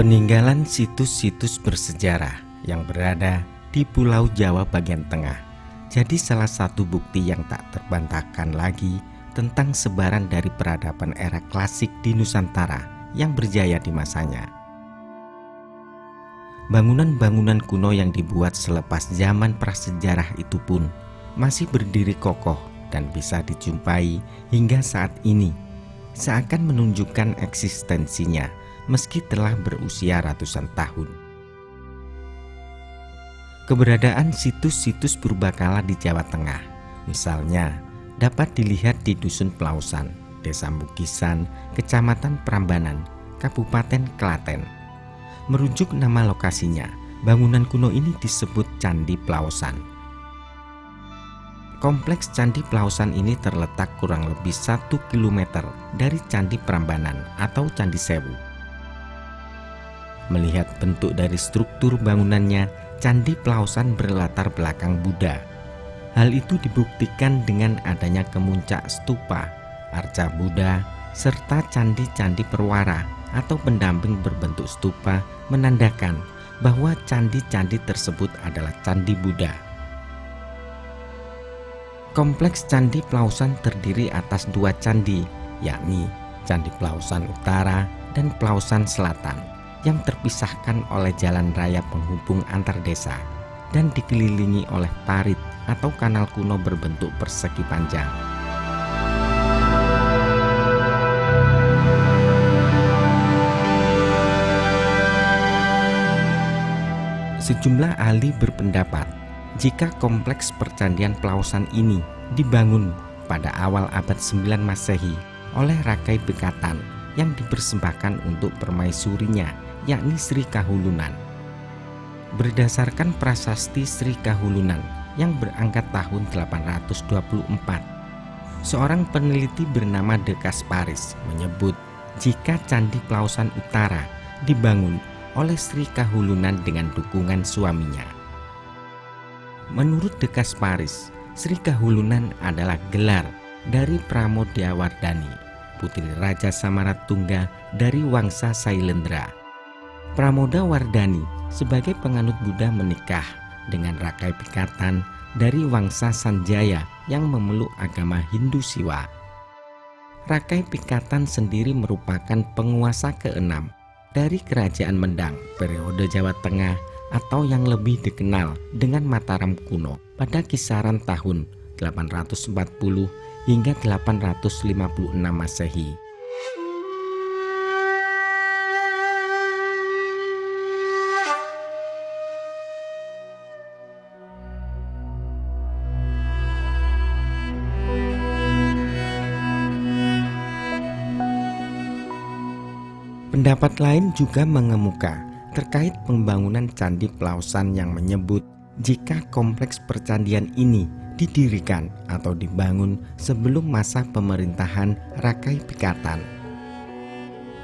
Peninggalan situs-situs bersejarah yang berada di Pulau Jawa bagian tengah jadi salah satu bukti yang tak terbantahkan lagi tentang sebaran dari peradaban era klasik di Nusantara yang berjaya di masanya. Bangunan-bangunan kuno yang dibuat selepas zaman prasejarah itu pun masih berdiri kokoh dan bisa dijumpai hingga saat ini, seakan menunjukkan eksistensinya meski telah berusia ratusan tahun. Keberadaan situs-situs purbakala di Jawa Tengah, misalnya, dapat dilihat di Dusun Pelausan, Desa Mugisan, Kecamatan Prambanan, Kabupaten Klaten. Merujuk nama lokasinya, bangunan kuno ini disebut Candi Pelausan. Kompleks Candi Pelausan ini terletak kurang lebih 1 km dari Candi Prambanan atau Candi Sewu. Melihat bentuk dari struktur bangunannya, Candi Pelausan berlatar belakang Buddha. Hal itu dibuktikan dengan adanya kemuncak stupa, arca Buddha, serta candi-candi perwara atau pendamping berbentuk stupa menandakan bahwa candi-candi tersebut adalah candi Buddha. Kompleks Candi Pelausan terdiri atas 2 candi, yakni Candi Pelausan Utara dan Pelausan Selatan, yang terpisahkan oleh jalan raya penghubung antar desa dan dikelilingi oleh parit atau kanal kuno berbentuk persegi panjang. Sejumlah ahli berpendapat jika kompleks percandian Pelausan ini dibangun pada awal abad 9 Masehi oleh Rakai Bekatan yang dipersembahkan untuk permaisurinya, yakni Sri Kahulunan. Berdasarkan prasasti Sri Kahulunan yang berangkat tahun 824, seorang peneliti bernama De Kasparis menyebut jika Candi Pelausan Utara dibangun oleh Sri Kahulunan dengan dukungan suaminya. Menurut De Kasparis, Sri Kahulunan adalah gelar dari Pramodawardhani, putri Raja Samaratungga dari Wangsa Sailendra. Pramodawardhani sebagai penganut Buddha menikah dengan Rakai Pikatan dari Wangsa Sanjaya yang memeluk agama Hindu Siwa. Rakai Pikatan sendiri merupakan penguasa ke-6 dari Kerajaan Mendang periode Jawa Tengah atau yang lebih dikenal dengan Mataram kuno pada kisaran tahun 840 hingga 856 Masehi. Pendapat lain juga mengemuka terkait pembangunan Candi Pelausan yang menyebut jika kompleks percandian ini didirikan atau dibangun sebelum masa pemerintahan Rakai Pikatan.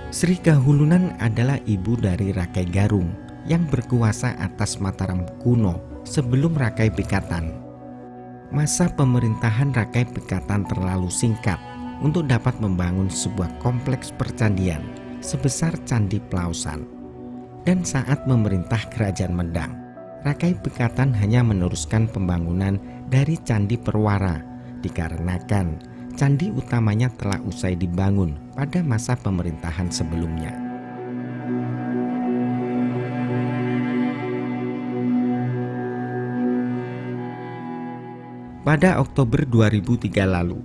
Sri Kahulunan adalah ibu dari Rakai Garung yang berkuasa atas Mataram kuno sebelum Rakai Pikatan. Masa pemerintahan Rakai Pikatan terlalu singkat untuk dapat membangun sebuah kompleks percandian sebesar Candi Pelausan. Dan saat memerintah Kerajaan Mendang, Rakai Pikatan hanya meneruskan pembangunan dari Candi Perwara dikarenakan candi utamanya telah usai dibangun pada masa pemerintahan sebelumnya. Pada Oktober 2003 lalu,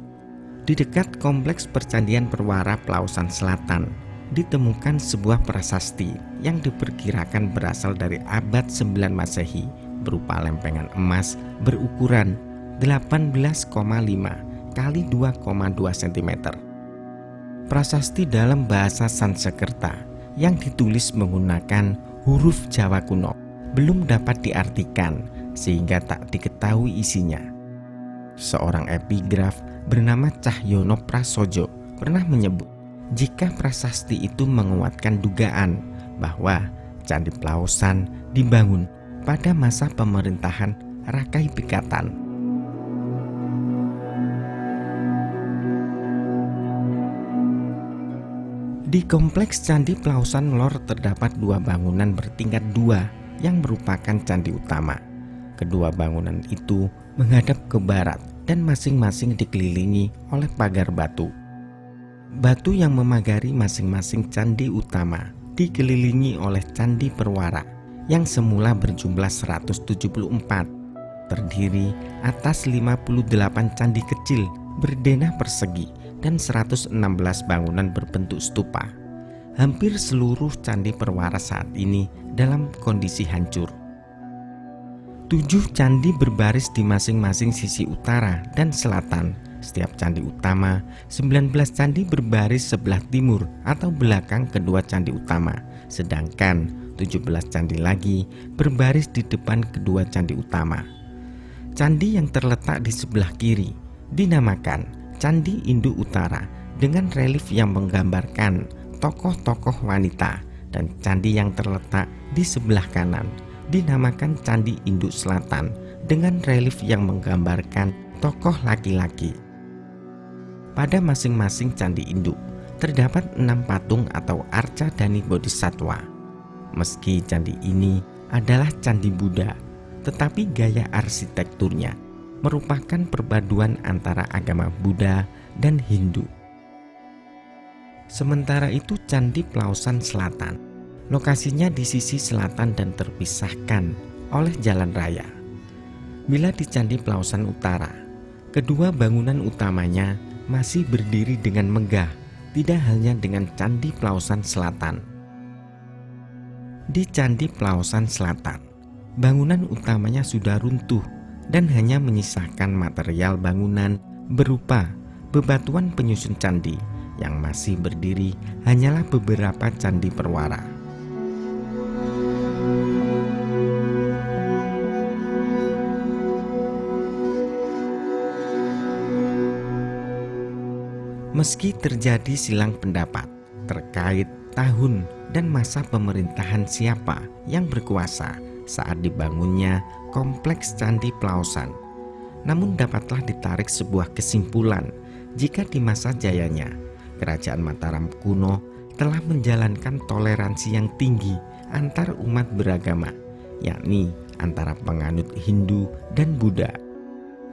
di dekat kompleks percandian Perwara Pelausan Selatan ditemukan sebuah prasasti yang diperkirakan berasal dari abad 9 Masehi berupa lempengan emas berukuran 18,5 kali 2,2 cm. Prasasti dalam bahasa Sanskerta yang ditulis menggunakan huruf Jawa kuno belum dapat diartikan sehingga tak diketahui isinya. Seorang epigraf bernama Cahyono Prasojo pernah menyebut jika prasasti itu menguatkan dugaan bahwa Candi Pelausan dibangun pada masa pemerintahan Rakai Pikatan. Di kompleks Candi Plausan Lor terdapat dua bangunan bertingkat dua yang merupakan candi utama. Kedua bangunan itu menghadap ke barat dan masing-masing dikelilingi oleh pagar batu. Batu yang memagari masing-masing candi utama dikelilingi oleh Candi Perwara yang semula berjumlah 174, terdiri atas 58 candi kecil berdenah persegi dan 116 bangunan berbentuk stupa. Hampir seluruh Candi Perwara saat ini dalam kondisi hancur. 7 candi berbaris di masing-masing sisi utara dan selatan setiap candi utama. 19 candi berbaris sebelah timur atau belakang kedua candi utama, sedangkan 17 candi lagi berbaris di depan kedua candi utama. Candi yang terletak di sebelah kiri dinamakan Candi Induk Utara dengan relief yang menggambarkan tokoh-tokoh wanita, dan candi yang terletak di sebelah kanan dinamakan Candi Induk Selatan dengan relief yang menggambarkan tokoh laki-laki. Pada masing-masing candi induk terdapat 6 patung atau arca Dani Bodhisattva. Meski candi ini adalah candi Buddha, tetapi gaya arsitekturnya merupakan perpaduan antara agama Buddha dan Hindu. Sementara itu Candi Plausan Selatan, lokasinya di sisi selatan dan terpisahkan oleh jalan raya. Bila di Candi Plausan Utara, kedua bangunan utamanya masih berdiri dengan megah, tidak hanya dengan Candi Plausan Selatan. Di Candi Plausan Selatan, bangunan utamanya sudah runtuh dan hanya menyisakan material bangunan berupa bebatuan penyusun candi. Yang masih berdiri hanyalah beberapa candi perwara. Meski terjadi silang pendapat terkait tahun dan masa pemerintahan siapa yang berkuasa saat dibangunnya kompleks Candi Plausan, namun dapatlah ditarik sebuah kesimpulan jika di masa jayanya Kerajaan Mataram kuno telah menjalankan toleransi yang tinggi antar umat beragama, yakni antara penganut Hindu dan Buddha.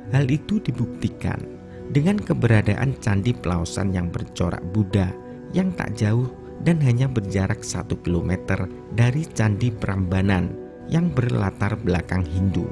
Hal itu dibuktikan dengan keberadaan Candi Plausan yang bercorak Buddha yang tak jauh dan hanya berjarak 1 kilometer dari Candi Prambanan yang berlatar belakang Hindu.